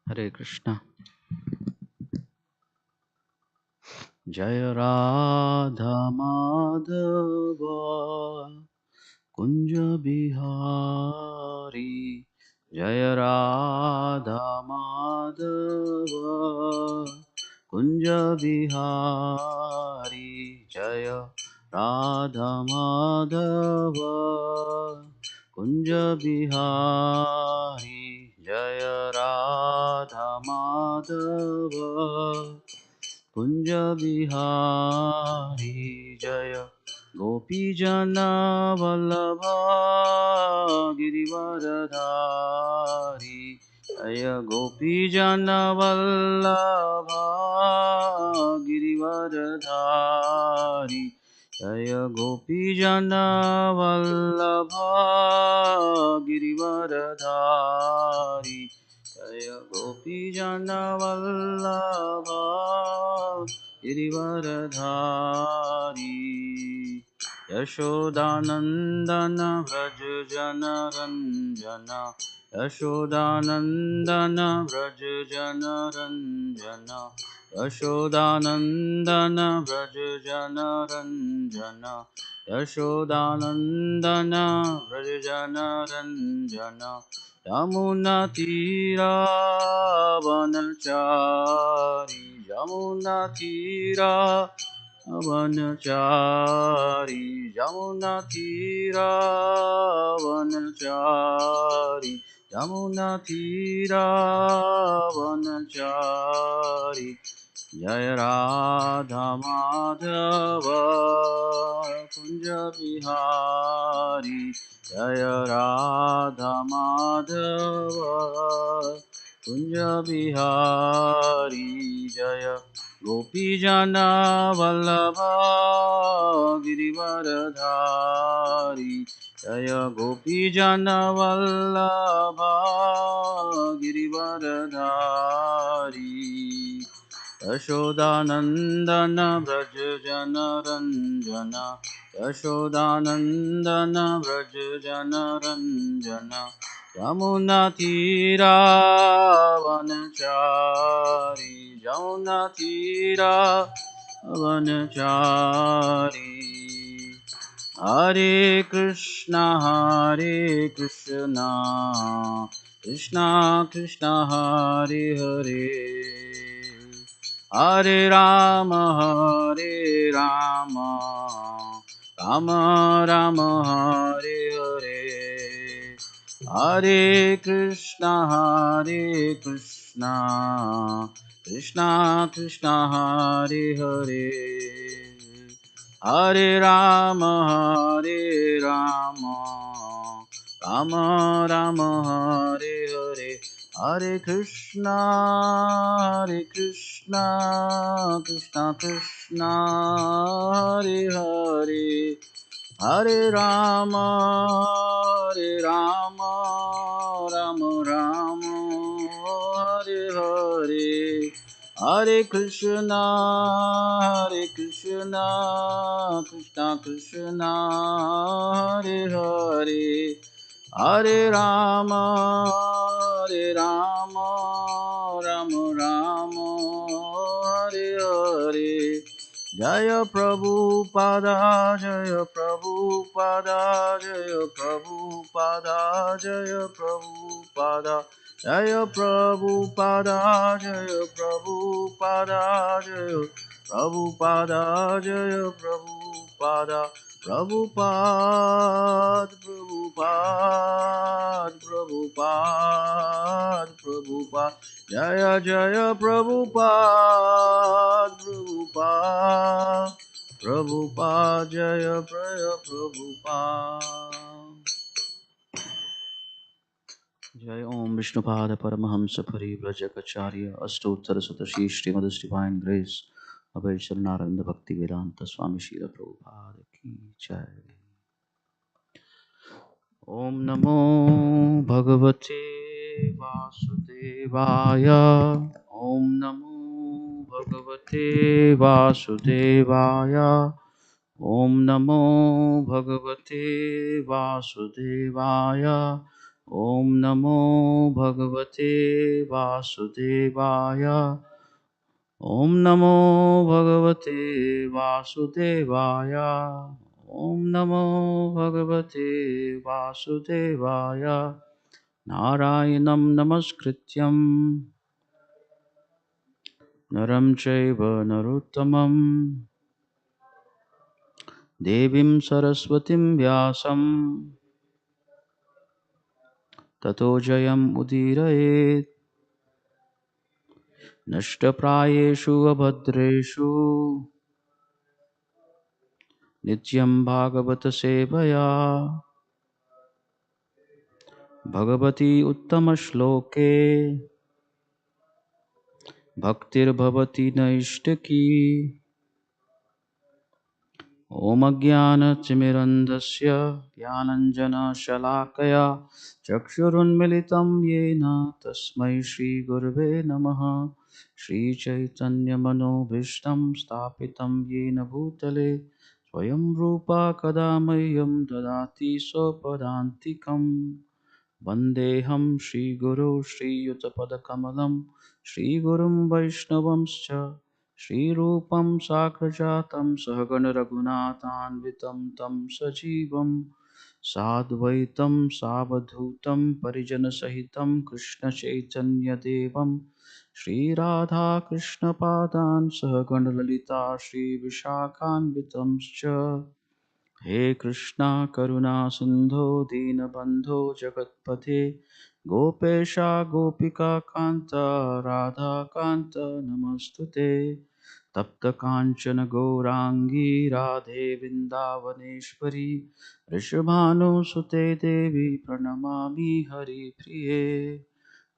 Hare Krishna. Jaya Radha Madhava Kunja Bihari. Jaya Radha Madhava Kunja Bihari. Jaya Radha Madhava Kunja Bihari. Jaya Radha Madhava Kunj Bihari जय गोपी जना वल्लभा गिरिवरधारी जय गोपी जना वल्लभा गिरिवरधारी जय गोपी जना वल्लभा गिरिवरधारी जय गोपी जना वल्लभा गिरिवरधारी यशोदानंदन व्रज जन रंजन यशोदानंदन व्रज जन रंजन यशोदानंदन व्रज जन रंजन यशोदानंदन व्रज जन रंजन यमुना तीरा वनचारी यमुना तीरा वनचारी यमुना तीरा वनचारी यमुना तीरा वनचारी जय राधा माधव कुंज बिहारी जय राधा माधव कुंज बिहारी जय गोपी जना वल्लभा गिरिवरधारी जय गोपी जना वल्लभा गिरिवरधारी यशोदानंदन व्रज जन रंजन यशोदानंदन व्रज जन रंजन यमुना तीरा वनचारी यमुना तीरा वनचारी हरे कृष्णा कृष्णा कृष्णा हरे हरे हरे राम राम राम हरे हरे हरे कृष्णा कृष्णा कृष्णा हरे हरे हरे राम राम राम हरे हरे हरे कृष्णा कृष्णा कृष्णा हरे हरे हरे राम राम राम हरे हरे हरे कृष्णा कृष्णा कृष्णा हरे हरे हरे राम राम राम हरे हरे जय प्रभुपादा जय प्रभुपादा जय प्रभुपादा जय प्रभुपादा जय प्रभुपादा जय प्रभुपादा जय प्रभुपादा जय प्रभुपादा प्रभुपाद प्रभुपाद प्रभुपाद प्रभुपाद जय जय प्रभुपाद प्रभुपाद प्रभुपाद जय प्रभुपाद जय ओम विष्णुपाद परमहंस परिव्रजकाचार्य अष्टोत्तर शतशी श्रीमद डिवाइन ग्रेस अभय शरणानंद भक्ति वेदांत स्वामी श्रील प्रभुपाद की जय। ओम नमो भगवते वासुदेवाय ओम नमो भगवते वासुदेवाय ओम नमो भगवते वासुदेवाय ॐ नमो भगवते वासुदेवाय। ॐ नमो भगवते वासुदेवाय। ॐ नमो भगवते वासुदेवाय। नारायणं नमस्कृत्यं नरं चैव नरोत्तमं देवीं सरस्वतीं व्यासं ततो जयम् उदीरयेत्। नष्टप्रायेषु अभद्रेषु नित्यं भागवत सेवया भगवती उत्तमश्लोके भक्तिर्भवति नैष्टिकी। ॐ अज्ञानतिमिरन्धस्य ज्ञानञ्जनशलाकया चक्षुरुन्मिलितं येन तस्मै श्रीगुरवे नमः। श्रीचैतन्यमनोभीष्टं स्थापितं येन भूतले स्वयं रूपा कदा मह्यं ददाति स्वपदान्तिकम्। वन्देऽहं श्रीगुरो श्रीयुतपदकमलं श्रीगुरुं वैष्णवंश्च श्रीरूपं साग्रजातं सहगणरघुनाथान्वितं तं सजीवं साद्वैतं सावधूतं परिजनसहितं कृष्णचैतन्यदेवं श्रीराधाकृष्णपादान् सहगणललिता श्रीविशाखान्वितंश्च। हे कृष्णा करुणा सिंधो दीनबंधो जगतपते गोपेशा गोपिका कांता राधा कांत नमस्तुते। तप्त कांचन गौरांगी राधे वृंदावनेश्वरी ऋषभानुसुते देवी प्रणमामि हरिप्रिये।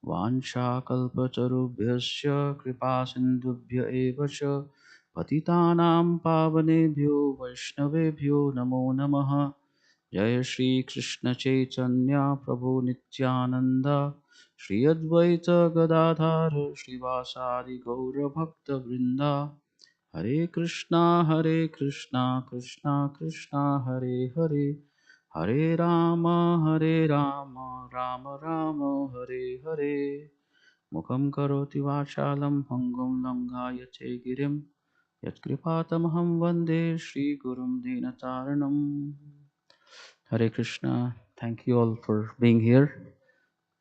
वाञ्छाकल्पतरुभ्यश्च कृपासिन्धुभ्य एव च पतितानां पावनेभ्यो वैष्णवेभ्यो नमो नमः। जय श्री कृष्ण चैतन्य प्रभु नित्यानंद श्री अद्वैत गदाधर श्रीवासादि गौरभक्तवृंद। हरे कृष्णा कृष्णा कृष्णा हरे हरे, हरे राम राम राम हरे हरे। मुखं करोति वाचालं पङ्गुं लङ्घायते गिरिं यत्कृपातमहं वन्दे श्रीगुरुं दीनतारिणम्। Hare Krishna. Thank you all for being here.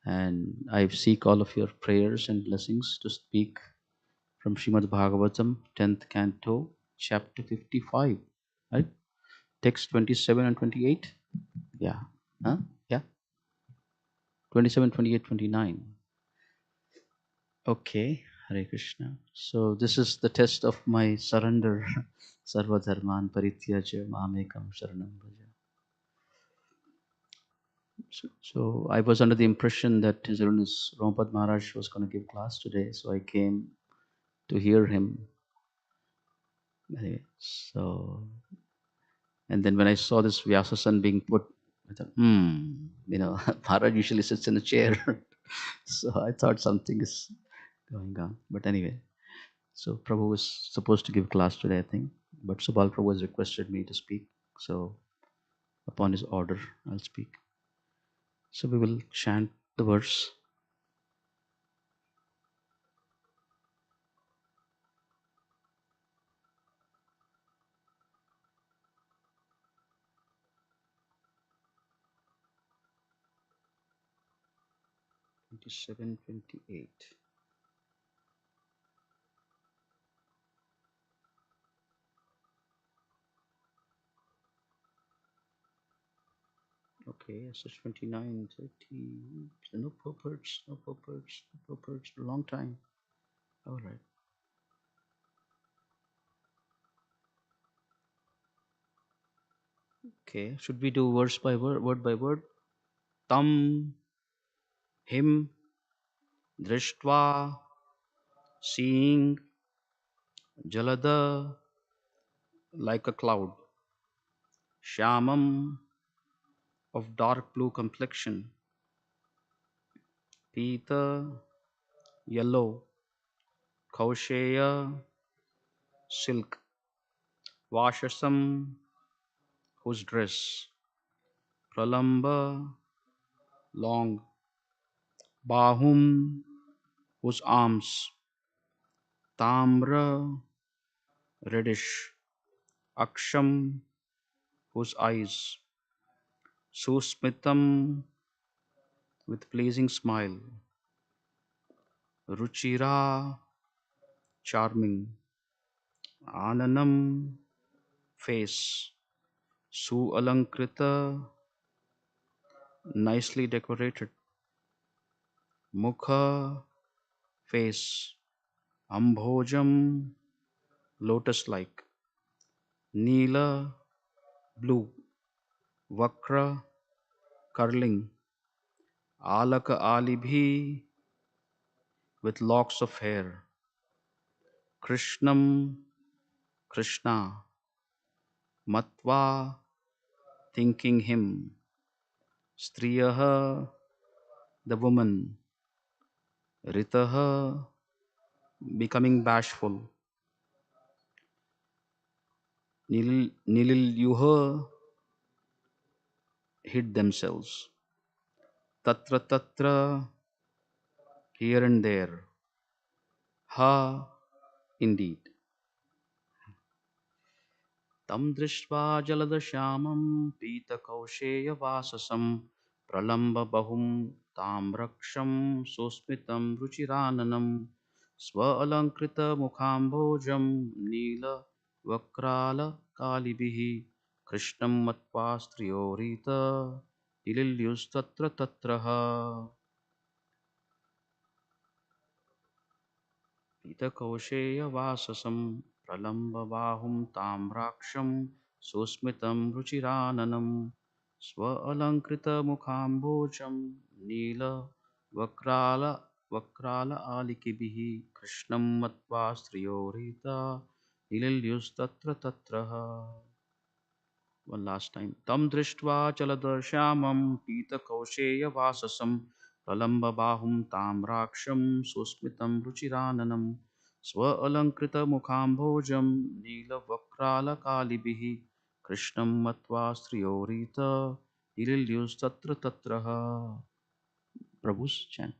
And I seek all of your prayers and blessings to speak from Srimad Bhagavatam, 10th Canto, chapter 55. Right? Text 27 and 28. Yeah. Huh? Yeah. 27, 28, 29. Okay. Hare Krishna. So this is the test of my surrender. Sarva dharman parityaja mamekam sharanam braja. So I was under the impression that His Holiness Rampad Maharaj was going to give class today, so I came to hear him. Anyway, so and then when I saw this Vyasasan being put, I thought, Maharaj usually sits in a chair, so I thought something is going on. But anyway, so Prabhu was supposed to give class today, I think, but Subal Prabhu has requested me to speak, so upon his order, I'll speak. So we will chant the verse. 27, 28. Okay, so 29, 30. So no purports, no purports, no purports. Long time. All right. Okay, should we do verse by word by word? Tam, him, drishtva, seeing, jalada, like a cloud, shyamam, of dark blue complexion, pita, yellow, kausheya, silk, vashasam, whose dress, pralamba, long, Bahum, whose arms, Tamra, reddish, Aksham, whose eyes, Susmitam, with pleasing smile, Ruchira, charming, Ananam, face, Sualankrita, nicely decorated, Mukha, face, Ambhojam, lotus like, Neela, blue, Vakra, curling, Alaka Alibhi, with locks of hair, Krishnam, Krishna, Matva, thinking him, Striyaha, the woman, Ritaha, becoming bashful, Nililyuha, hid themselves, Tatra Tatra, here and there, Ha, indeed. तं दृष्ट्वा जलदश्यामं पीतकौशेयवाससं प्रलम्बबहुं ताम्रक्षं सुस्मितं रुचिराननं स्वलङ्कृतमुखाम्भोजं नीलवक्रालकालिभिः कृष्णं मत्वा स्त्रियोरीत इलिल्युस्तत्र तत्रः पीतकौशेयवाससं प्रलम्बबाहुं ताम्राक्षं सुस्मितं रुचिराननं स्वलङ्कृतमुखाम्भोजं नीलवक्राल आलिकिभिः कृष्णं मत्वा स्त्रियोरिता निलिल्युस्तत्र तत्रः. One last time. Tam drishtva chaladashyamam pitakosheyavasasam pralambabahum tamraksham susmitam ruchirananam swa alankrita mukhambhojam neelavakrala kalibihi krishnam matva striyorita ililyus tatra tatraha. Prabhu's chant.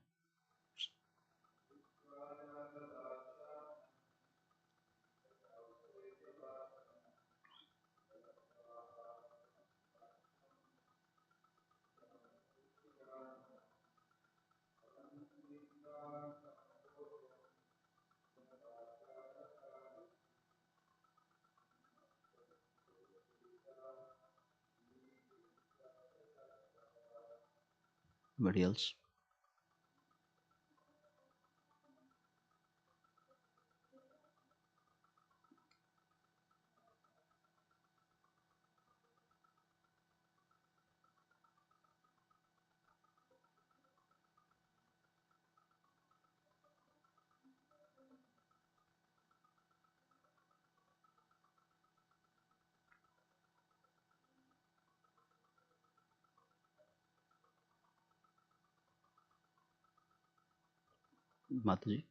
Anybody else? Mataji.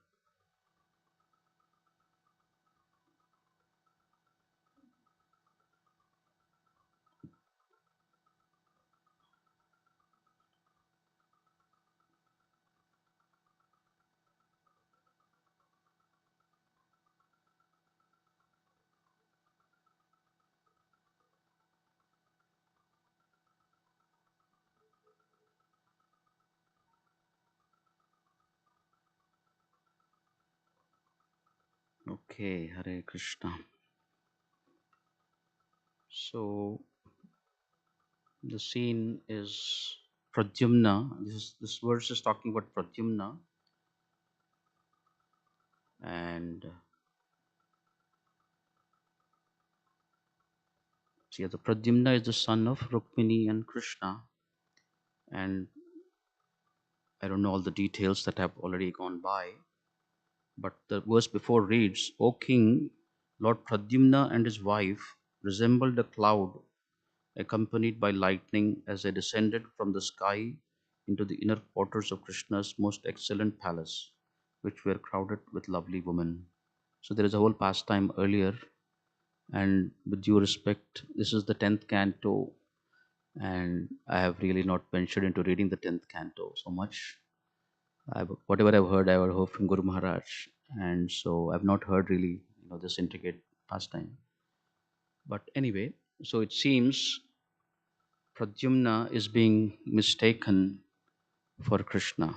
Okay, Hare Krishna. So the scene is Pradyumna. This verse is talking about Pradyumna, and see, the Pradyumna is the son of Rukmini and Krishna, and I don't know all the details that have already gone by, but the verse before reads, "O King, Lord Pradyumna and his wife resembled a cloud accompanied by lightning as they descended from the sky into the inner quarters of Krishna's most excellent palace, which were crowded with lovely women." So there is a whole pastime earlier, and with due respect, this is the 10th canto, and I have really not ventured into reading the 10th canto so much. Whatever I've heard, I've heard from Guru Maharaj, and so I've not heard really, this intricate pastime. But anyway, so it seems Pradyumna is being mistaken for Krishna.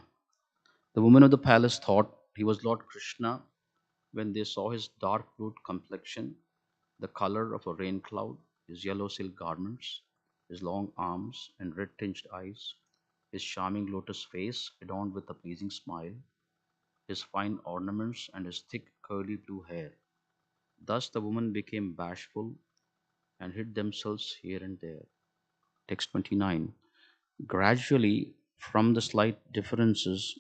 The women of the palace thought he was Lord Krishna when they saw his dark blue complexion, the color of a rain cloud, his yellow silk garments, his long arms and red tinged eyes, his charming lotus face adorned with a pleasing smile, his fine ornaments, and his thick curly blue hair. Thus the women became bashful and hid themselves here and there. Text 29. Gradually, from the slight differences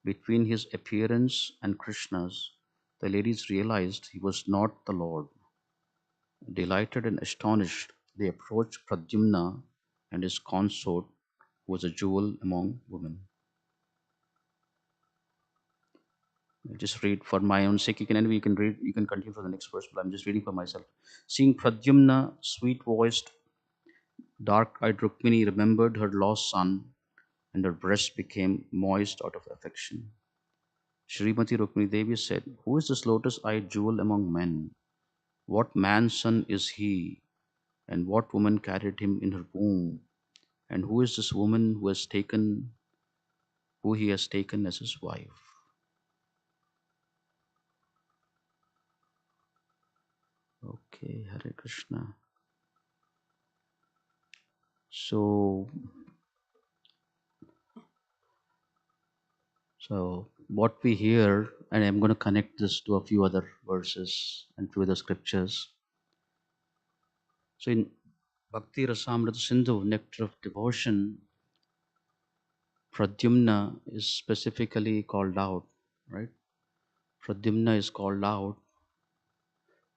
between his appearance and Krishna's, the ladies realized he was not the Lord. Delighted and astonished, they approached Pradyumna and his consort, who was a jewel among women. I'll just read for my own sake. You can anyway, you can read, you can continue for the next verse, but I'm just reading for myself. Seeing Pradyumna, sweet voiced, dark eyed Rukmini remembered her lost son, and her breast became moist out of affection. Srimati Rukmini Devi said, who is this lotus eyed jewel among men? What man's son is he? And what woman carried him in her womb? And who is this woman who he has taken as his wife? Okay, Hare Krishna. So, what we hear, and I'm going to connect this to a few other verses and few other scriptures. So, in Bhakti Rasamrita Sindhu, Nectar of Devotion, Pradyumna is specifically called out, right? Pradyumna is called out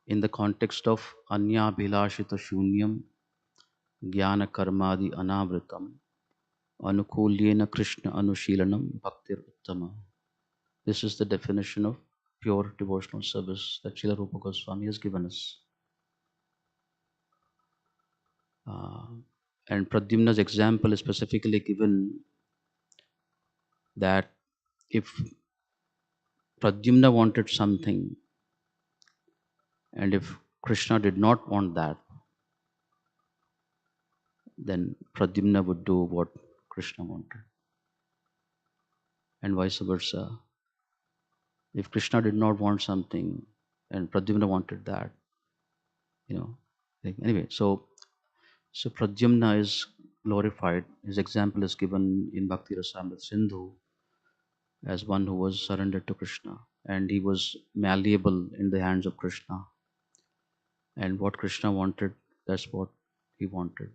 in the context of Anya Bhilashita Shunyam, Jnana Karmadi Anavritam, Anukulyena Krishna Anushilanam Bhaktir Uttama. This is the definition of pure devotional service that Srila Rupa Goswami has given us. Uh, and Pradyumna's example is specifically given that if Pradyumna wanted something and if Krishna did not want that, then Pradyumna would do what Krishna wanted, and vice versa. If Krishna did not want something and Pradyumna wanted that, you know, anyway, so Pradyumna is glorified. His example is given in Bhakti Rasamrita Sindhu as one who was surrendered to Krishna, and he was malleable in the hands of Krishna. And what Krishna wanted, that's what he wanted.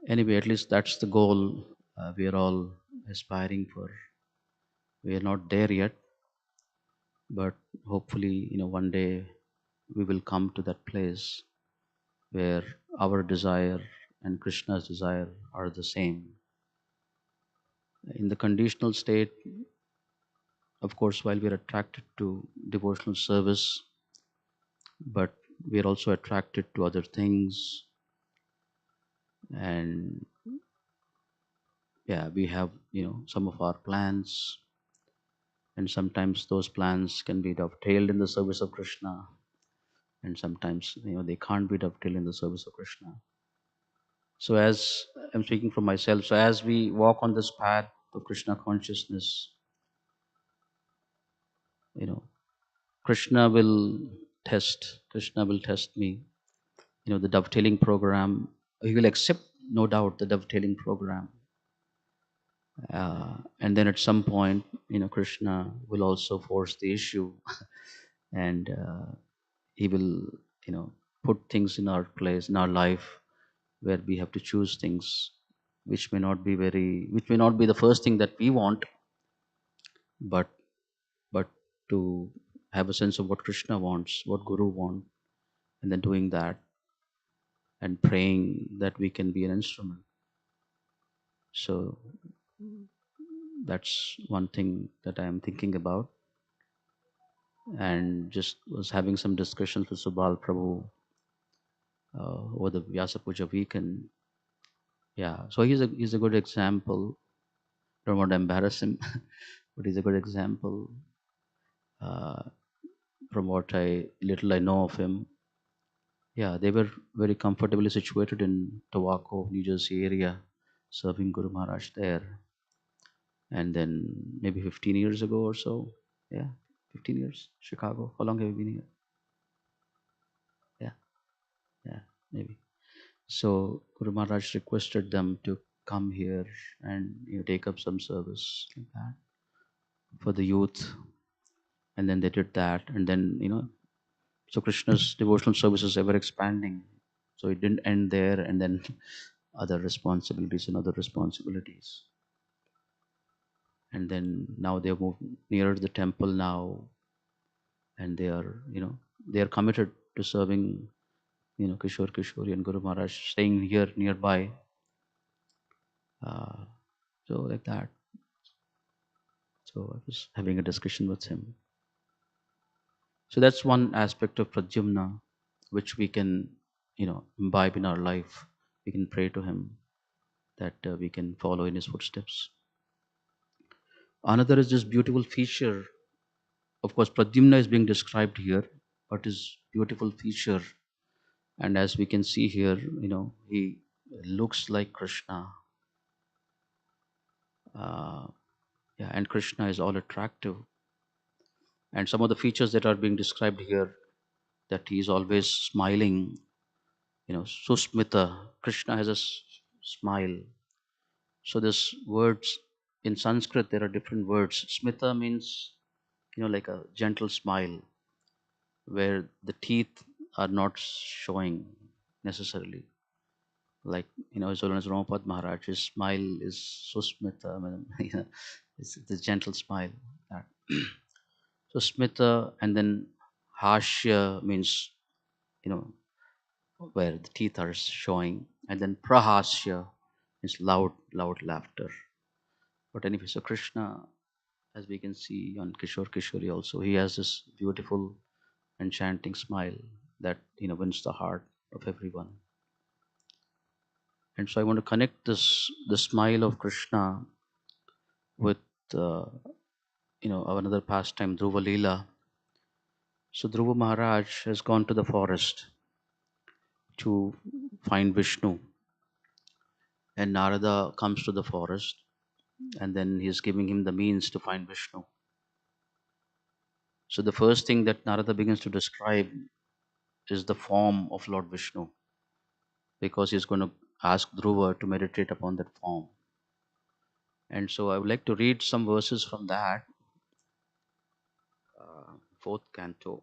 Anyway, at least that's the goal we are all aspiring for. We are not there yet, but hopefully, one day we will come to that place where our desire and Krishna's desire are the same. In the conditional state, of course, while we are attracted to devotional service, but we are also attracted to other things, and yeah, we have some of our plans, and sometimes those plans can be dovetailed in the service of Krishna, and sometimes they can't be dovetailed in the service of Krishna. So as I'm speaking for myself, so as we walk on this path of Krishna consciousness, you know Krishna will Krishna will test me. The dovetailing program, he will accept, no doubt, the dovetailing program. And then at some point, Krishna will also force the issue, and he will, put things in our place, in our life, where we have to choose things which may not be the first thing that we want, but but to have a sense of what Krishna wants, what Guru wants, and then doing that and praying that we can be an instrument. So that's one thing that I am thinking about, and just was having some discussions with Subal Prabhu over the Vyasa Puja weekend. Yeah, so he's a good example. Don't want to embarrass him, but he's a good example. Uh, from what I little I know of him, yeah, they were very comfortably situated in Tobacco, New Jersey area, serving Guru Maharaj there. And then maybe 15 years ago or so, yeah, 15 years, Chicago. How long have you been here? Yeah, yeah, maybe. So Guru Maharaj requested them to come here and take up some service like that for the youth, and then they did that, and then so Krishna's devotional service is ever expanding. So it didn't end there, and then other responsibilities and other responsibilities, and then now they have moved nearer the temple now, and they are committed to serving Kishore Kishori and Guru Maharaj, staying here nearby. Uh, so like that. So I was having a discussion with him. So that's one aspect of Pradyumna, which we can, imbibe in our life. We can pray to him that we can follow in his footsteps. Another is this beautiful feature. Of course, Pradyumna is being described here, but his beautiful feature, and as we can see here, he looks like Krishna. Uh, yeah, and Krishna is all attractive. And some of the features that are being described here, that he is always smiling, Susmita. Krishna has a smile. So this words in Sanskrit, there are different words. Smita means, like a gentle smile, where the teeth are not showing necessarily. Like, His Holiness Ramapad Maharaj, his smile is Susmita. I mean, it's the gentle smile. That. So Smita, and then Hashya means, you know, where the teeth are showing, and then Prahasya is loud, loud laughter. But anyway, so Krishna, as we can see on Kishore Kishori also, he has this beautiful, enchanting smile that wins the heart of everyone. And so I want to connect the smile of Krishna with another pastime, Dhruva Leela. So Dhruva Maharaj has gone to the forest to find Vishnu, and Narada comes to the forest, and then he is giving him the means to find Vishnu. So the first thing that Narada begins to describe is the form of Lord Vishnu, because he's going to ask Dhruva to meditate upon that form. And so I would like to read some verses from that fourth canto.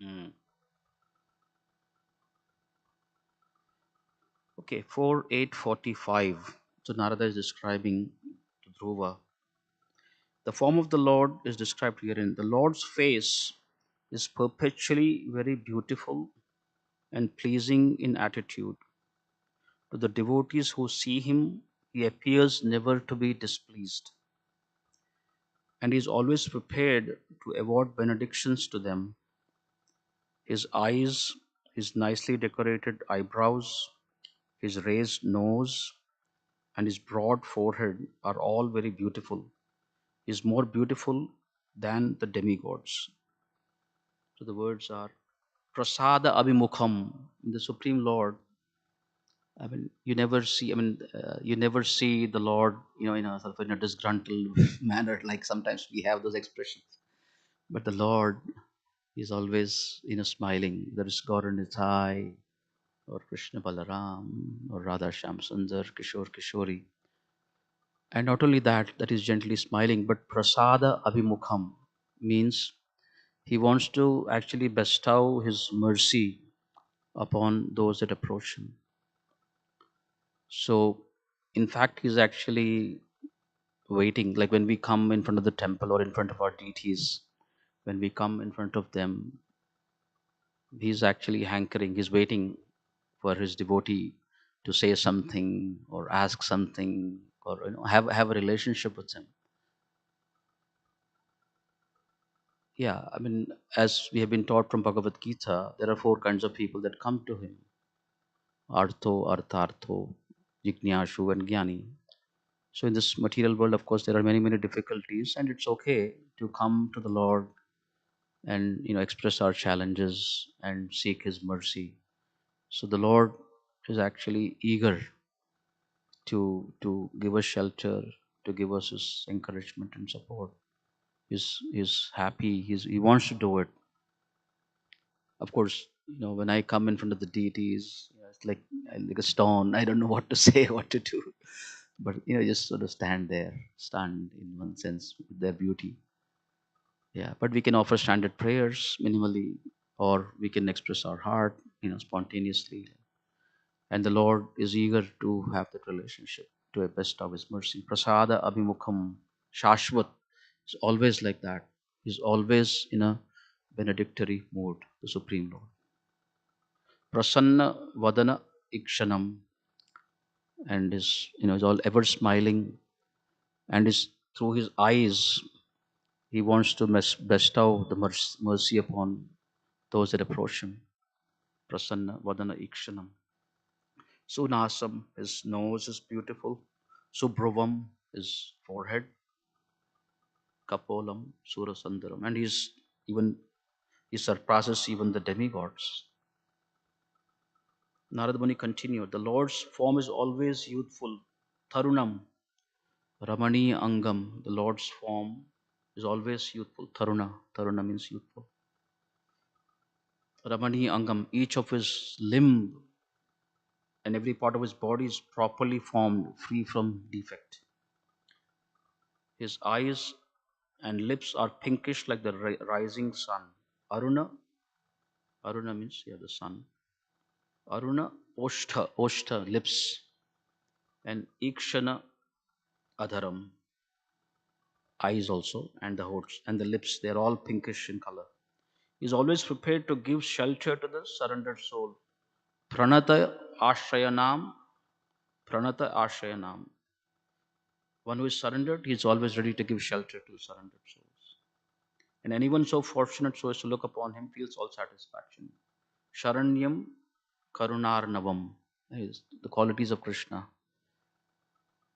Mm. Okay, 4845. So Narada is describing to Dhruva. The form of the Lord is described herein. The Lord's face is perpetually very beautiful and pleasing in attitude. To the devotees who see him, he appears never to be displeased, and he is always prepared to award benedictions to them. His eyes, his nicely decorated eyebrows, his raised nose, and his broad forehead are all very beautiful. He is more beautiful than the demigods. So the words are Prasada Abhimukham, the Supreme Lord. I mean, you never see. I mean, you never see the Lord, in a sort of in a disgruntled manner. Like sometimes we have those expressions, but the Lord is always, smiling. There is God in His eye, or Krishna Balaram, or Radha Shyam Sundar, Kishore Kishori, and not only that, that is gently smiling, but Prasada Abhimukham means He wants to actually bestow His mercy upon those that approach Him. So, in fact, He's actually waiting. Like when we come in front of the temple or in front of our deities, when we come in front of them, he's actually hankering, he's waiting for his devotee to say something or ask something, or have a relationship with him. Yeah, I mean, as we have been taught from Bhagavad Gita, there are four kinds of people that come to him: Artho, Arthartho, Jignashu, and Jnani. So, in this material world, of course, there are many, many difficulties, and it's okay to come to the Lord and express our challenges and seek His mercy. So, the Lord is actually eager to give us shelter, to give us His encouragement and support. He's happy. He wants to do it. Of course, when I come in front of the deities, it's like a stone. I don't know what to say, what to do, but just sort of stand there, stand in one sense with their beauty. Yeah, but we can offer standard prayers minimally, or we can express our heart, spontaneously. And the Lord is eager to have that relationship to a best of His mercy. Prasada abhimukham shashvat is always like that. He's always in a benedictory mood, the Supreme Lord. Prasanna vadana ikshanam, and is all ever smiling, and is through his eyes he wants to bestow the mercy upon those that approach him. Prasanna vadana ikshanam. Sunasam, his nose is beautiful. Subhruvam, his forehead. Kapolam, Surasandaram, and he surpasses even the demigods. Narada Muni continued, the Lord's form is always youthful. Tarunam, Ramani Angam, the Lord's form is always youthful. Taruna means youthful. Ramani Angam, each of his limb and every part of his body is properly formed, free from defect. His eyes and lips are pinkish like the rising sun. Aruna, Aruna means the sun. Aruna, Oshtha, lips, and Ikshana, Adharam, eyes also, and the hosts and the lips, they are all pinkish in color. He is always prepared to give shelter to the surrendered soul. Pranata Ashrayanam, Pranata Ashrayanam. One who is surrendered, he is always ready to give shelter to surrendered souls. And anyone so fortunate so as to look upon him feels all satisfaction. Sharanyam Karunarnavam is the qualities of Krishna.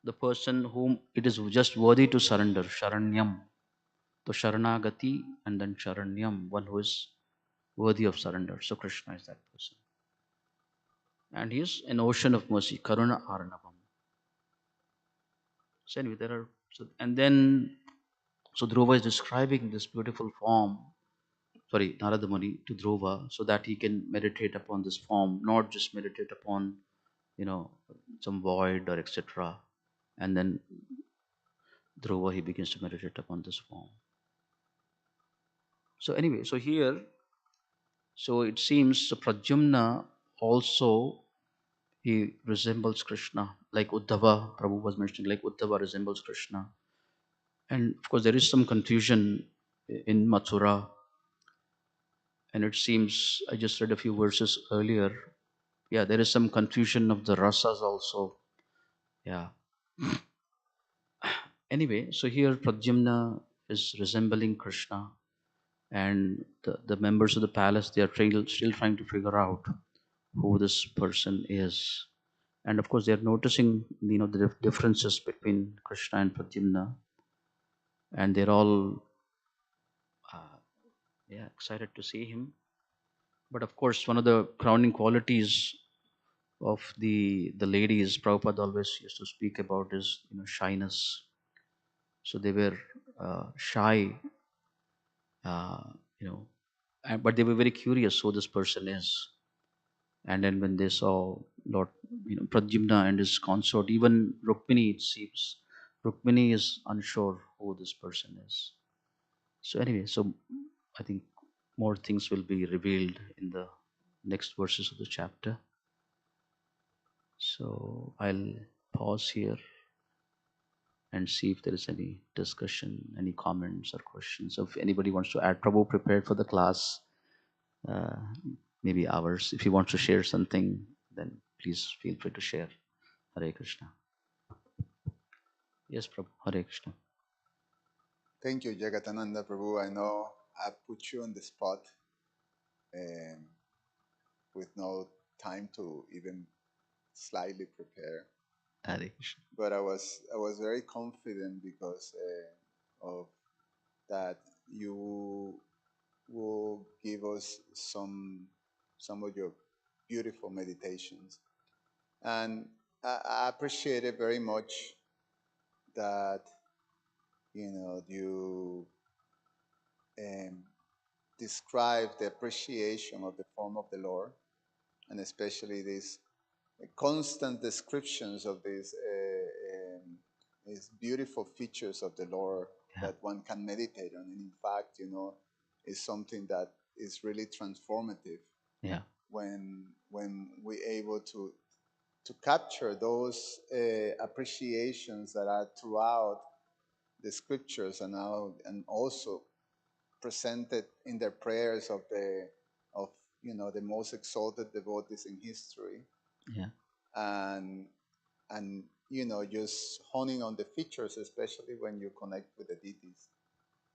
The person whom it is just worthy to surrender, Sharanyam. So Sharanagati and then Sharanyam, one who is worthy of surrender. So Krishna is that person. And he is an ocean of mercy, Karuna Arnavam. So anyway, and then so Dhruva is describing this beautiful form, sorry, Narada Muni to Dhruva, so that he can meditate upon this form, not just meditate upon, you know, some void or etc. And then Dhruva, he begins to meditate upon this form. So anyway, so here, so it seems Pradyumna also he resembles Krishna, like Uddhava. Prabhu was mentioning, like Uddhava resembles Krishna. And of course, there is some confusion in Mathura, and it seems I just read a few verses earlier. Yeah, there is some confusion of the rasas also. Yeah. Anyway, so here Pradyumna is resembling Krishna, and the members of the palace, they are still trying to figure out who this person is. And of course, they are noticing the differences between Krishna and Pradyumna, and they're all yeah, excited to see him. But of course, one of the crowning qualities of the ladies Prabhupada always used to speak about is shyness. So they were shy, uh, you know, but they were very curious who this person is. And then when they saw Lord, Pradyumna and his consort, even Rukmini, it seems Rukmini is unsure who this person is. So anyway, so I think more things will be revealed in the next verses of the chapter. So I'll pause here. and see if there is any discussion, any comments or questions. So if anybody wants to add, Prabhu prepared for the class, uh, maybe hours. If you want to share something, then please feel free to share. Hare Krishna. Yes, Prabhu. Hare Krishna. Thank you, Jagadananda Prabhu. I know I put you on the spot um, with no time to even slightly prepare, Hare Krishna. but I was very confident because of that you will give us some of your beautiful meditations, and I appreciate it very much that you um, describe the appreciation of the form of the Lord, and especially these constant descriptions of these beautiful features of the Lord Yeah. that one can meditate on. And in fact, is something that is really transformative Yeah. when we're able to capture those appreciations that are throughout the scriptures, and also presented in their prayers of the most exalted devotees in history, Yeah. and just honing on the features, especially when you connect with the deities.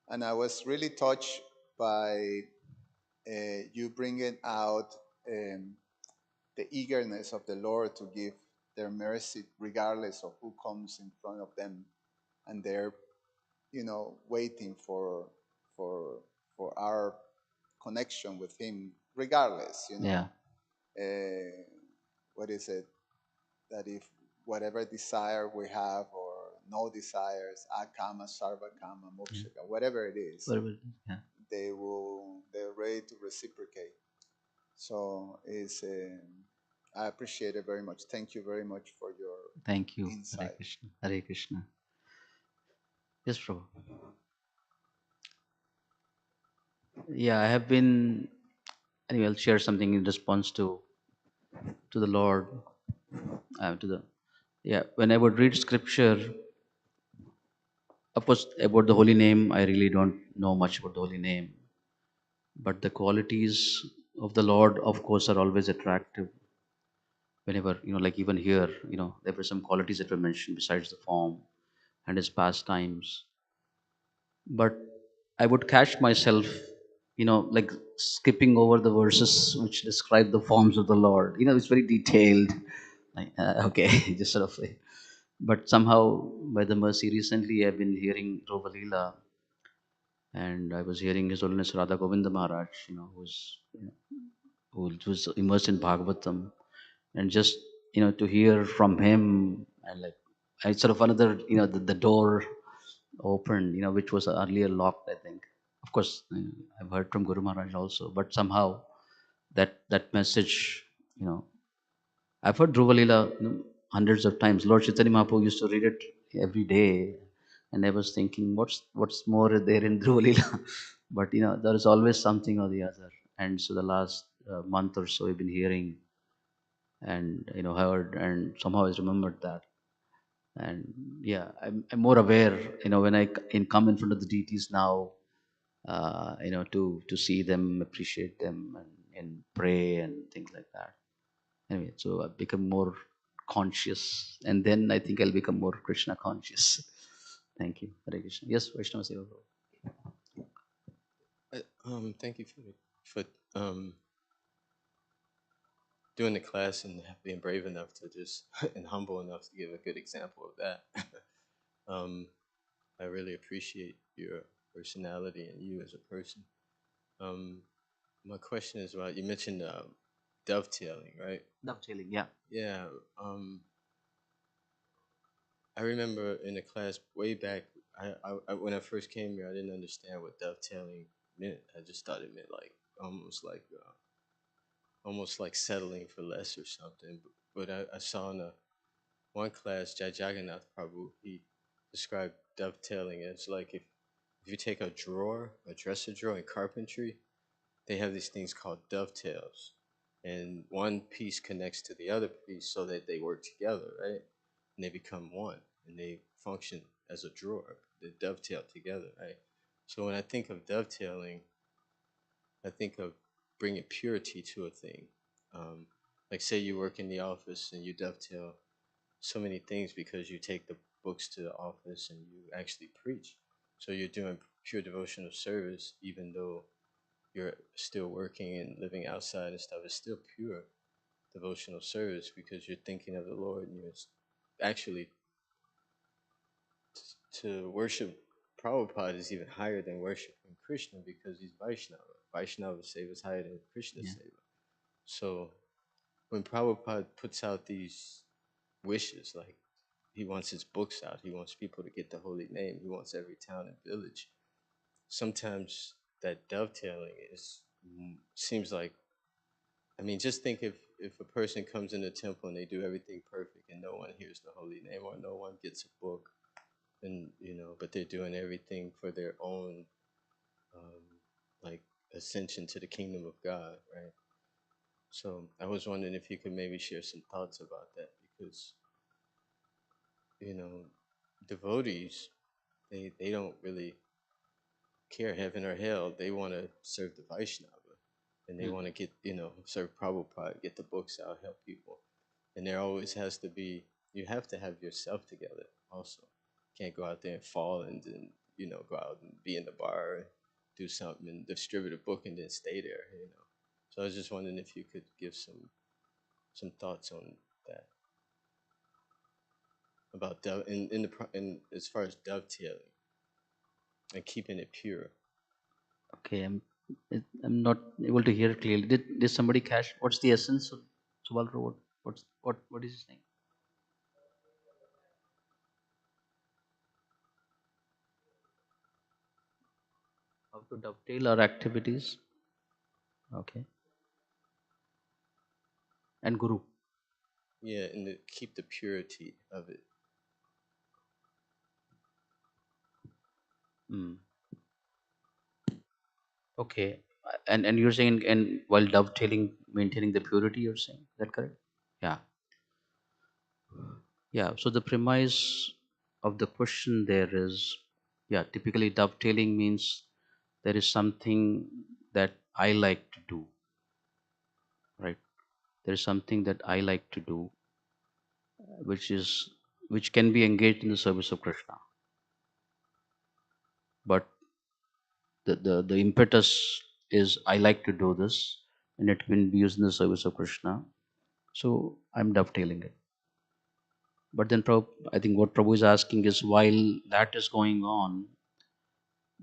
And I was really touched by you bringing out the eagerness of the Lord to give their mercy regardless of who comes in front of them, and they're waiting for for our connection with Him regardless. Yeah. Uh, what is it? That if whatever desire we have or no desires, akama, sarva kama, Yeah. mokshaka, whatever it is, Whatever. Yeah. they're ready to reciprocate. So I appreciate it very much. Thank you very much for your Thank you. Hare insight. Krishna. Hare Krishna. Yes, Prabhu. Yeah, I have been. Anyway, I'll share something in response to the Lord. To the Yeah. When I would read scripture, of course, about the holy name, I really don't know much about the holy name, but the qualities of the Lord, of course, are always attractive. Whenever like even here, there were some qualities that were mentioned besides the form and his pastimes. But I would catch myself, like skipping over the verses which describe the forms of the Lord. It's very detailed. Like, okay, just sort of. But somehow, by the mercy, recently I've been hearing Rovalila, and I was hearing His Holiness Radha Govinda Maharaj, who was immersed in Bhagavatam, and just to hear from him, and like it's sort of another, the door opened, which was earlier locked, I think. Of course, I've heard from Guru Maharaj also, but somehow that message, you know, I've heard Dhruva Leela, hundreds of times. Lord Chaitanya Mahaprabhu used to read it every day, and I was thinking, what's more there in Dhruva Leela? But there is always something or the other. And so the last month or so, I've been hearing and heard, and somehow I remembered that. And yeah, I'm more aware. When I come in front of the deities now, to see them, appreciate them, and pray and things like that. Anyway, so I've become more conscious, and then I think I'll become more Krishna conscious. Thank you. Hare Krishna. Yes, Vaishnava Seva Prabhu. Thank you for doing the class and being brave enough to just and humble enough to give a good example of that. um, I really appreciate your personality and you as a person. Um, my question is about you mentioned dovetailing, right? Dovetailing, yeah. Yeah. I remember in the class way back. When I first came here, I didn't understand what dovetailing meant. I just thought it meant like almost like settling for less or something. But I saw in one class, Jagadananda Prabhu, he described dovetailing as like if you take a drawer, a dresser drawer in carpentry, they have these things called dovetails. And one piece connects to the other piece so that they work together, right? And they become one and they function as a drawer. They dovetail together, right? So when I think of dovetailing, I think of bringing purity to a thing. Um, like say you work in the office and you dovetail so many things because you take the books to the office and you actually preach. So you're doing pure devotional service, even though you're still working and living outside and stuff. It's still pure devotional service because you're thinking of the Lord and you're actually to worship Prabhupada is even higher than worshiping Krishna because he's Vaishnava. Vaishnava Seva is higher than Krishna Yeah. Seva. So when Prabhupada puts out these wishes, like he wants his books out, he wants people to get the holy name, he wants every town and village. Sometimes that dovetailing is seems like, I mean, just think if a person comes in the temple and they do everything perfect and no one hears the holy name or no one gets a book, and but they're doing everything for their own um, like ascension to the kingdom of God, right? So I was wondering if you could maybe share some thoughts about that because you know devotees they don't really care heaven or hell. They want to serve the Vaishnava and they Mm. want to get serve Prabhupada, get the books out, help people, and there always has to be you have to have yourself together also. Can't go out there and fall and then go out and be in the bar and do something and distribute a book and then stay there. So I was just wondering if you could give some thoughts on that about in as far as dovetailing and keeping it pure. Okay, I'm not able to hear clearly. Did somebody catch what's the essence of Subal? What is his name? How to dovetail our activities? Okay, and Guru. Yeah, and to keep the purity of it. Mm. Okay, and you're saying and while dovetailing, maintaining the purity. You're saying is that correct? Yeah, yeah. So the premise of the question there is, yeah, typically dovetailing means there is something that I like to do, right? There is something that I like to do, which is which can be engaged in the service of Krishna. But the impetus is I like to do this, and it can be used in the service of Krishna. So I'm dovetailing it. But then I think what Prabhu is asking is while that is going on,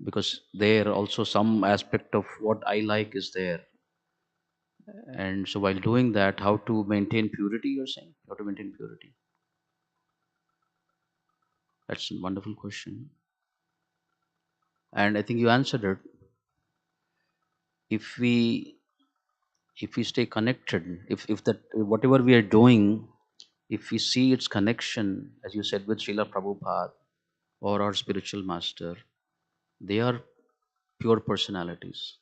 because there also some aspect of what I like is there. And so while doing that, how to maintain purity, you're saying? How to maintain purity? That's a wonderful question. And I think you answered it. If we stay connected, if that whatever we are doing, if we see its connection, as you said, with Srila Prabhupada or our spiritual master, they are pure personalities.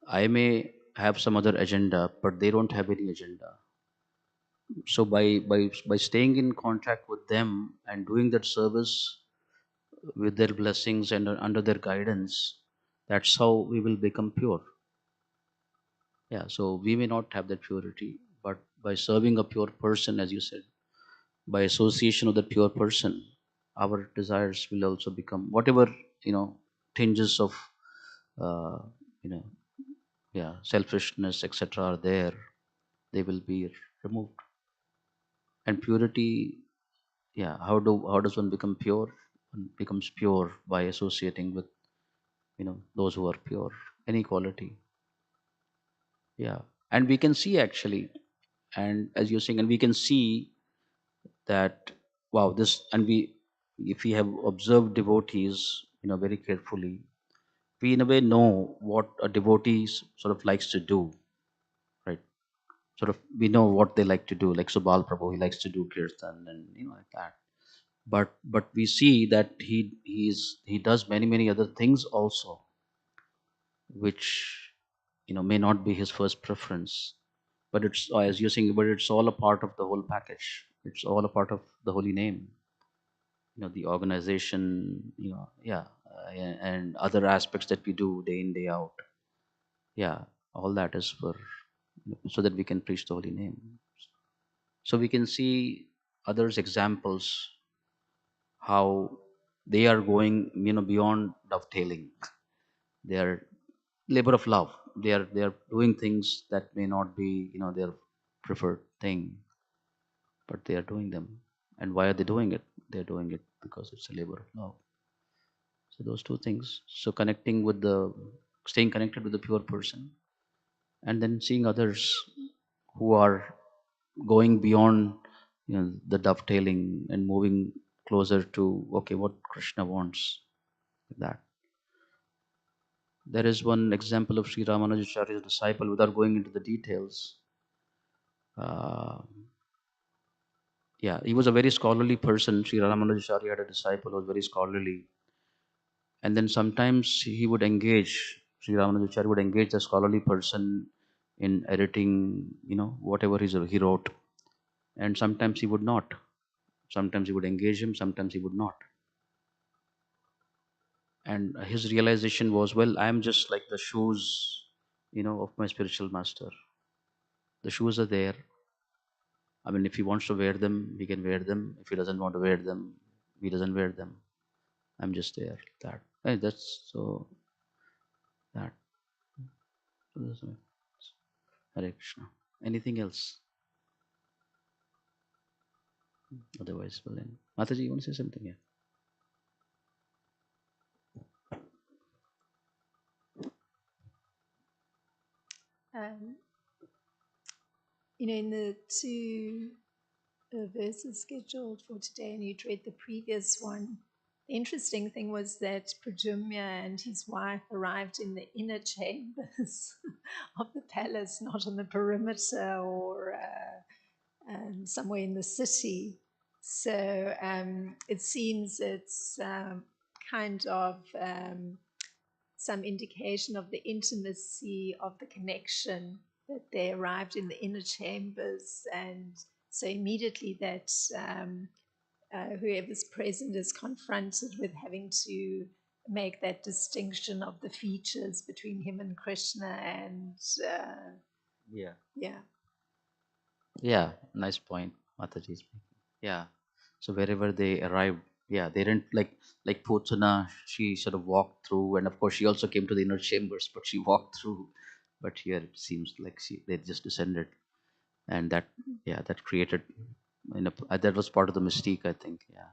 I may have some other agenda, but they don't have any agenda. So by staying in contact with them and doing that service with their blessings and under their guidance, that's how we will become pure. Yeah. So we may not have that purity, but by serving a pure person, as you said, by association with that pure person, our desires will also become whatever tinges of uh, you know yeah selfishness etc are there, they will be removed. And purity, yeah, how does one become pure? One becomes pure by associating with those who are pure, any quality. Yeah. And we can see actually, and as you're saying, and we can see that wow, this, and we, if we have observed devotees very carefully, we in a way know what a devotee sort of likes to do, right? Sort of we know what they like to do, like Subal Prabhu, he likes to do kirtan and like that. But we see that he does many other things also, which may not be his first preference. But it's, as you're saying, but it's all a part of the whole package. It's all a part of the holy name. the organization, yeah, and other aspects that we do day in day out. Yeah, all that is for, so that we can preach the holy name. So we can see others examples how they are going, beyond dovetailing. They are labor of love. They are doing things that may not be, their preferred thing, but they are doing them. And why are they doing it? They're doing it because it's a labor of love. So those two things. So staying connected with the pure person, and then seeing others who are going beyond, the dovetailing and moving closer to, okay, what Krishna wants. That there is one example of Sri Ramanujacharya's disciple, without going into the details. Uh, yeah, he was a very scholarly person. Sri Ramanujacharya had a disciple who was very scholarly, and then sometimes he would engage. Sri Ramanujacharya would engage the scholarly person in editing, whatever he wrote, and sometimes he would not. Sometimes he would engage him, sometimes he would not. And his realization was, well, I am just like the shoes, of my spiritual master. The shoes are there. I mean, if he wants to wear them, he can wear them. If he doesn't want to wear them, he doesn't wear them. I'm just there. That. That's so. That. Hare Krishna. Anything else? Otherwise, well then. Mataji, you want to say something? Yeah. Um, in the two verses scheduled for today, and you'd read the previous one, the interesting thing was that Prajumya and his wife arrived in the inner chambers of the palace, not on the perimeter or somewhere in the city. So it seems it's kind of some indication of the intimacy of the connection, that they arrived in the inner chambers, and so immediately that whoever's present is confronted with having to make that distinction of the features between him and Krishna, and Yeah. yeah. Yeah. Nice point, Mataji. Yeah. So wherever they arrived, yeah, they didn't like Putana. She sort of walked through, and of course, she also came to the inner chambers, but she walked through. But here it seems like they just descended, and that, yeah, that created, that was part of the mystique, I think. Yeah.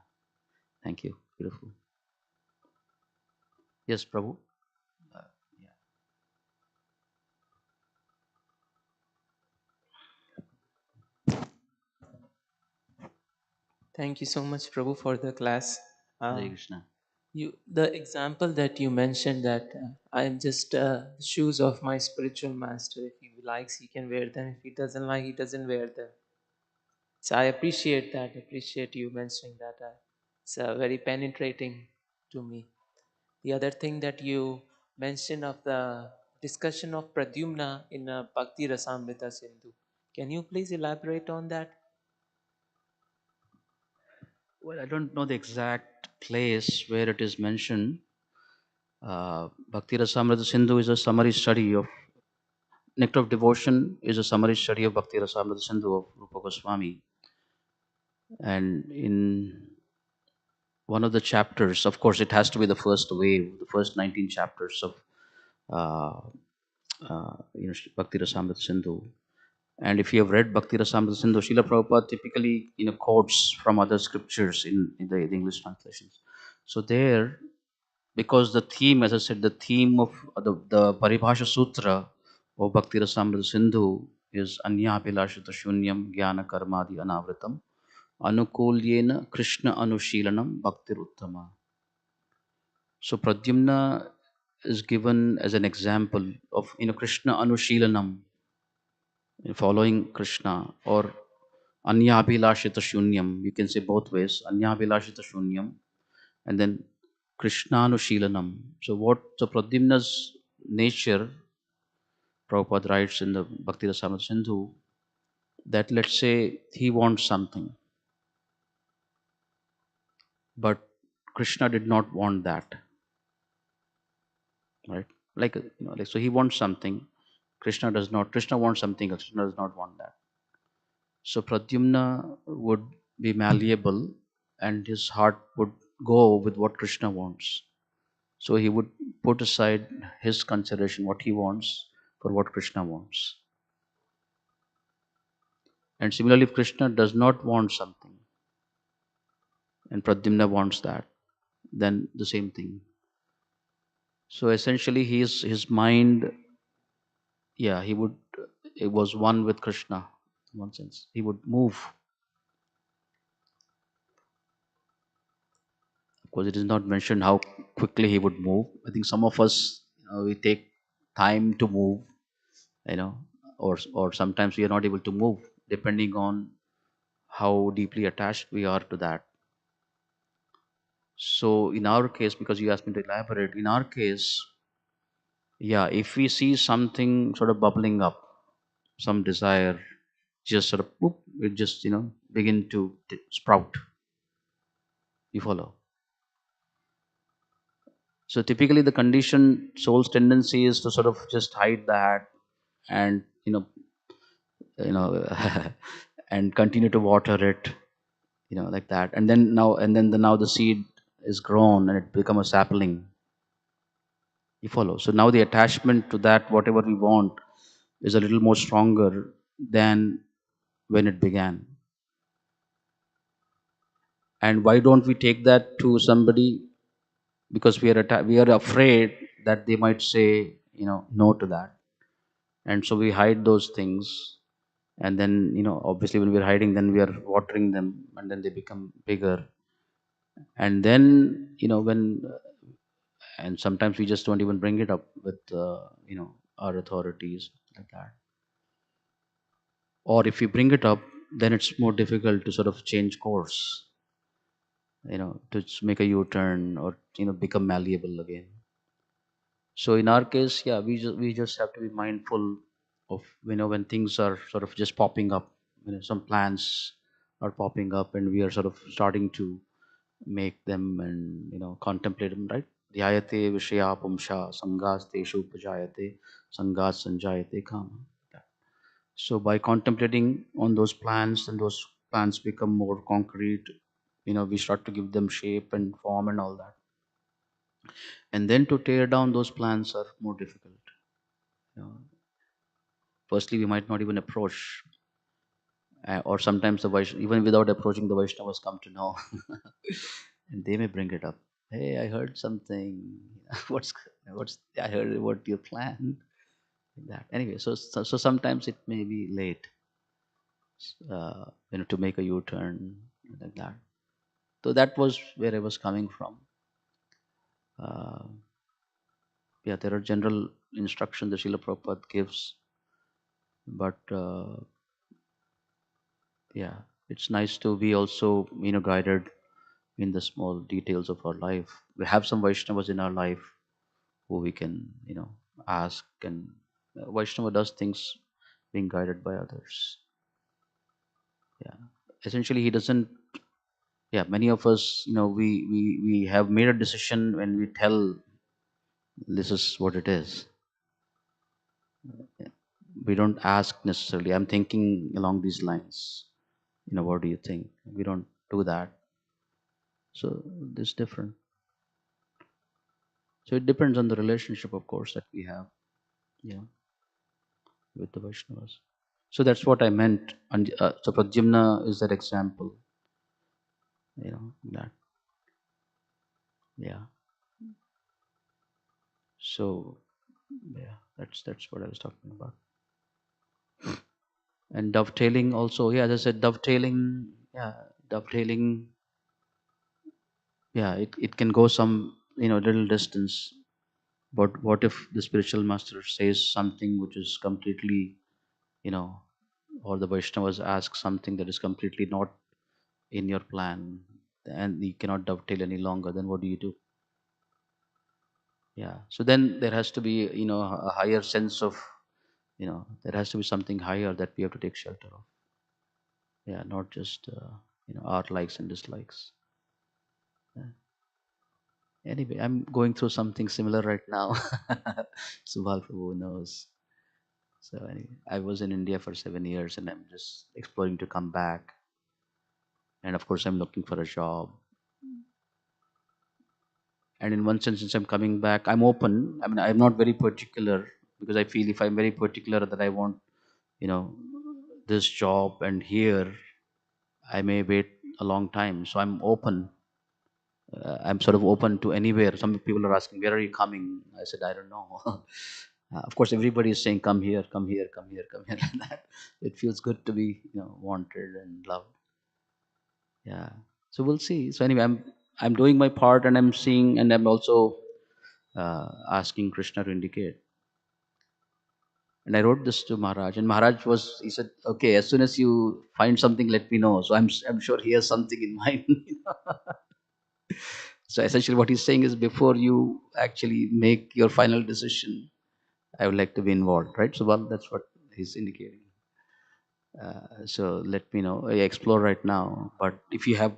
Thank you. Beautiful. Yes, Prabhu. Uh, yeah. Thank you so much, Prabhu, for the class. Hare Krishna. The example that you mentioned, that I am just the shoes of my spiritual master. If he likes, he can wear them. If he doesn't like, he doesn't wear them. So I appreciate that. Appreciate you mentioning that. It's very penetrating to me. The other thing that you mentioned of the discussion of Pradyumna in Bhakti Rasamrita Sindhu. Can you please elaborate on that? Well, I don't know the exact place where it is mentioned. Bhakti Rasamrita Sindhu is a summary study of Nectar of Devotion is a summary study of Bhakti Rasamrita Sindhu of Rupa Goswami. And in one of the chapters, of course, it has to be the first wave, the first 19 chapters of uh, Bhakti Rasamrita Sindhu. And if you have read Bhakti Rasamrita Sindhu, Srila Prabhupada typically quotes from other scriptures in the English translations. So there, because the theme, as I said, the theme of the Paribhasha Sutra of Bhakti Rasamrita Sindhu is Anya Abhilashita Shunyam Jnana Karmadi Anavritam Anukulyena Krishna Anushilanam Bhakti Uttama. So Pradyumna is given as an example of Krishna Anushilanam, following Krishna, or Anyabhilashita Shunyam. You can say both ways, Anyabhilashita Shunyam, and then Krishnanushilanam. So what the Pradyumna's nature, Prabhupada writes in the Bhakti Rasamrita Sindhu, that let's say he wants something, but Krishna did not want that, right? Like, like, so he wants something. Krishna does not. Krishna wants something else. Krishna does not want that. So Pradyumna would be malleable, and his heart would go with what Krishna wants. So he would put aside his consideration, what he wants, for what Krishna wants. And similarly, if Krishna does not want something, and Pradyumna wants that, then the same thing. So essentially, his mind, yeah, he would, it was one with Krishna in one sense. He would move. Of course, it is not mentioned how quickly he would move. I think some of us, we take time to move, you know, or sometimes we are not able to move depending on how deeply attached we are to that. So in our case, because you asked me to elaborate, in our case, yeah, if we see something sort of bubbling up, some desire, just sort of whoop, it just begin to sprout. You follow? So typically, the conditioned soul's tendency is to sort of just hide that, and you know, and continue to water it, like that. And then now the seed is grown and it become a sapling. You follow? So now the attachment to that, whatever we want, is a little more stronger than when it began. And why don't we take that to somebody? Because we are afraid that they might say, no to that, and so we hide those things. And then, obviously, when we're hiding, then we are watering them, and then they become bigger. And then, when and sometimes we just don't even bring it up with our authorities, like that. Or if we bring it up, then it's more difficult to sort of change course, to make a u-turn, or become malleable again. So in our case, yeah, we just have to be mindful of, when things are sort of just popping up, some plans are popping up, and we are sort of starting to make them, and contemplate them, right? Dhyayate vishaya pumsha sangaste upajayate sangas sanjayate kama. So by contemplating on those plans, and those plans become more concrete, we start to give them shape and form and all that. And then to tear down those plans are more difficult. You know, Firstly, we might not even approach, or sometimes even without approaching, the Vaishnavas come to know, and they may bring it up. Hey, I heard something. what's I heard what your plan. Like that. Anyway, so sometimes it may be late, to make a U-turn, like that. So that was where I was coming from. Uh, yeah, there are general instructions that Srila Prabhupada gives, but yeah, it's nice to be also guided in the small details of our life. We have some Vaishnavas in our life who we can ask, and Vaishnava does things being guided by others. Yeah, essentially he doesn't. Yeah, many of us, we have made a decision when we tell this is what it is. We don't ask necessarily. I'm thinking along these lines. What do you think? We don't do that. So this is different. So it depends on the relationship, of course, that we have, with the Vaishnavas. So that's what I meant. And so Pradyumna is that example. That, yeah. So yeah, that's what I was talking about. And dovetailing also, yeah, as I said, dovetailing, yeah, it can go some little distance. But what if the spiritual master says something which is completely, you know, or the Vaishnavas ask something that is completely not in your plan, and you cannot dovetail any longer? Then what do you do? Yeah. So then there has to be, a higher sense of, there has to be something higher that we have to take shelter of. Yeah, not just, our likes and dislikes. Anyway, I'm going through something similar right now. Subhal Prabhu knows. So anyway, I was in India for 7 years, and I'm just exploring to come back. And of course, I'm looking for a job. And in one sense, since I'm coming back, I'm open. I mean, I'm not very particular, because I feel if I'm very particular that I want, you know, this job and here, I may wait a long time. So I'm open. I'm sort of open to anywhere. Some people are asking, where are you coming? I said, I don't know. Of course, everybody is saying, come here, come here, come here, come here. And that, it feels good to be, wanted and loved. Yeah. So we'll see. So anyway, I'm doing my part, and I'm seeing, and I'm also asking Krishna to indicate. And I wrote this to Maharaj, and Maharaj he said, okay, as soon as you find something, let me know. So I'm sure he has something in mind. So essentially, what he's saying is, before you actually make your final decision, I would like to be involved, right? So, well, that's what he's indicating. So let me know. I explore right now, but if you have,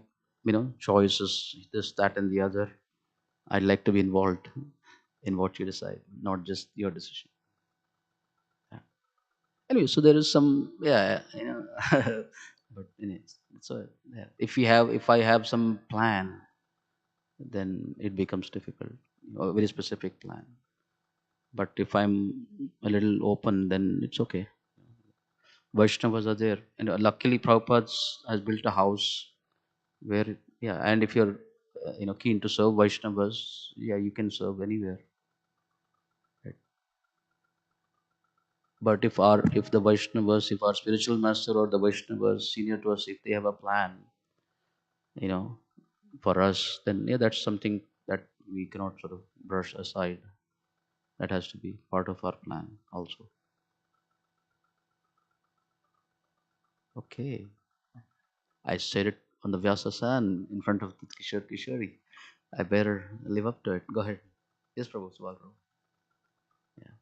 choices, this, that, and the other, I'd like to be involved in what you decide, not just your decision. Yeah. Anyway, so there is some, yeah, but so yeah. If I have some plan, then it becomes difficult. A very specific plan. But if I'm a little open, then it's okay. Vaishnavas are there, and luckily Prabhupada has built a house where, yeah, and if you're keen to serve Vaishnavas, yeah, you can serve anywhere. Right? But if the Vaishnavas, if our spiritual master or the Vaishnavas senior to us, if they have a plan, you know, for us, then yeah, that's something that we cannot sort of brush aside. That has to be part of our plan also. Okay. I said it on the Vyasasan in front of the Kishore Kishori. I better live up to it. Go ahead. Yes, Prabhu, Subal Prabhu. Yeah.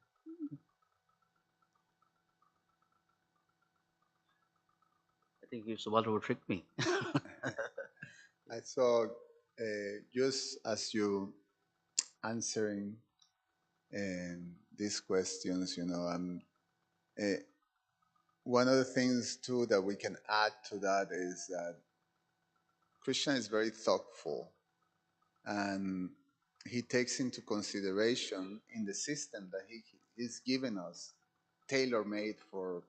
I think you Subal Prabhu tricked me. I saw just as you answering these questions, uh, one of the things too that we can add to that is that Krishna is very thoughtful, and he takes into consideration in the system that he is given us, tailor made for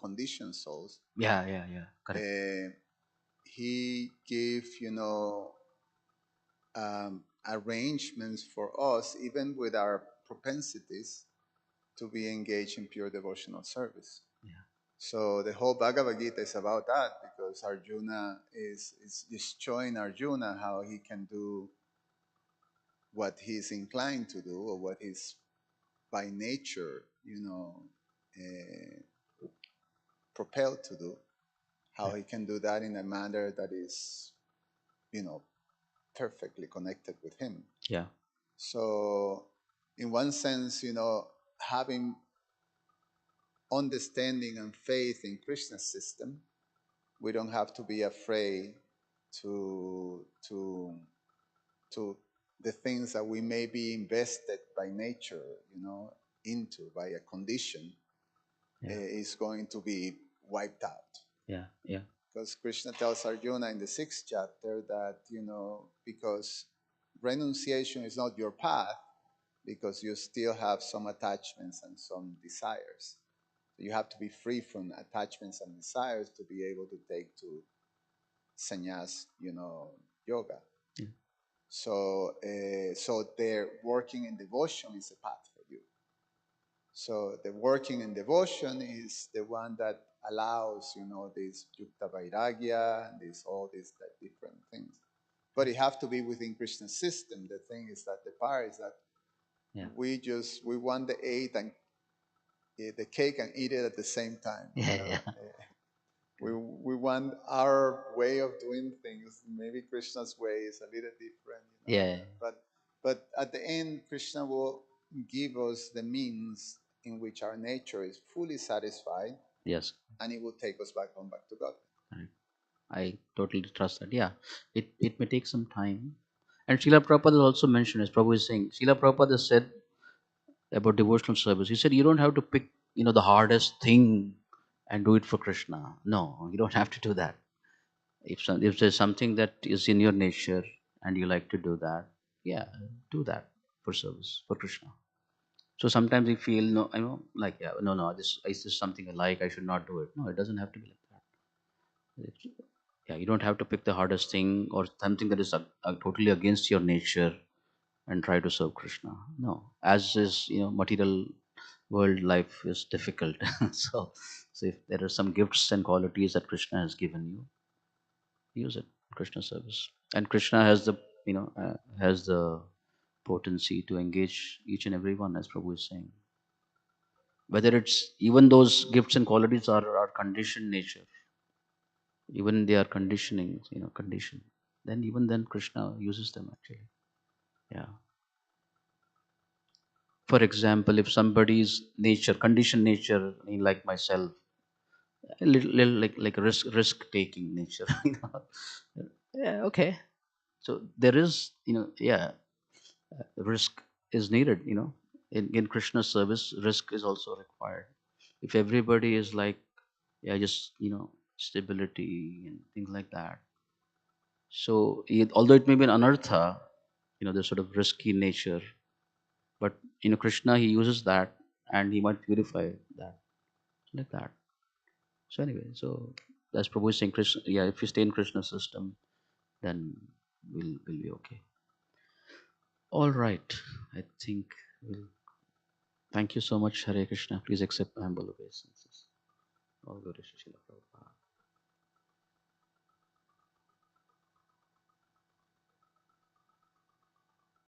conditioned souls. Yeah, yeah, yeah. Correct. He gave arrangements for us, even with our propensities, to be engaged in pure devotional service. Yeah. So the whole Bhagavad Gita is about that, because Arjuna is showing Arjuna how he can do what he's inclined to do, or what he's by nature, propelled to do, how he can do that in a manner that is, perfectly connected with him. Yeah. So, in one sense, having understanding and faith in Krishna's system, we don't have to be afraid to to the things that we may be invested by nature, into by a condition, is going to be wiped out. Yeah. Yeah. Because Krishna tells Arjuna in the 6th chapter that, because renunciation is not your path, because you still have some attachments and some desires. So you have to be free from attachments and desires to be able to take to sannyas, yoga. Yeah. So, so their working in devotion is a path for you. So the working in devotion is the one that allows, this yukta vairagya and all these different things. But it have to be within Krishna's system. The thing is that the part is that we want the eight and the cake and eat it at the same time. Yeah. We want our way of doing things. Maybe Krishna's way is a little different. Yeah. But at the end, Krishna will give us the means in which our nature is fully satisfied. Yes. And it will take us back to God. Right. I totally trust that. Yeah. It may take some time, And Srila Prabhupada also mentioned, as Prabhu is saying, Srila Prabhupada said about devotional service. He said you don't have to pick, the hardest thing and do it for Krishna. No, you don't have to do that. If there's something that is in your nature and you like to do that, yeah, do that for service for Krishna. So sometimes we feel no, like yeah, no, this is this something I like. I should not do it. No, it doesn't have to be like that. Yeah, you don't have to pick the hardest thing or something that is totally against your nature and try to serve Krishna. No, as is material world life is difficult. so, so if there are some gifts and qualities that Krishna has given you, use it in Krishna service. And Krishna has the has the potency to engage each and every one, as Prabhu is saying. Whether it's even those gifts and qualities are conditioned nature, even they are conditioning, conditioned. Then even then Krishna uses them actually. Yeah. For example, if somebody's nature, conditioned nature, like myself, a little like a risk taking nature, yeah, okay. So there is, yeah, risk is needed. In Krishna's service, risk is also required. If everybody is like, yeah, just stability and things like that. So although it may be an anartha, the sort of risky nature, but Krishna, he uses that and he might purify that like that. So anyway, so that's Prabhu is saying, Krishna, yeah, if you stay in Krishna's system, then we'll be okay. All right, I think we'll. Thank you so much, Hare Krishna. Please accept my humble obeisances. All glory to Srila Prabhupada.